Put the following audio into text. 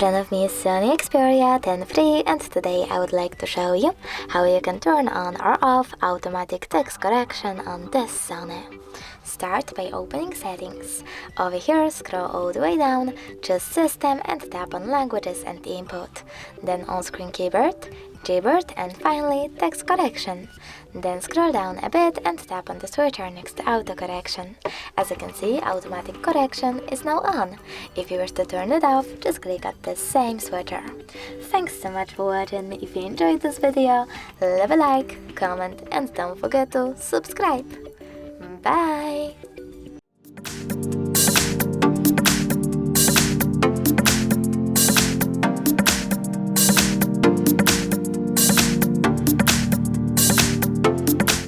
front of me is SONY Xperia 10.3 and today I would like to show you how you can turn on or off automatic text correction on this Sony. Start by opening settings. Over here scroll all the way down, choose system and tap on languages and input. Then on screen keyboard, Gboard and finally text correction. Then scroll down a bit and tap on the switcher next to auto correction. As you can see, automatic correction is now on. If you wish to turn it off, just click at the same switcher. Thanks so much for watching. If you enjoyed this video, leave a like, comment and don't forget to subscribe. Bye!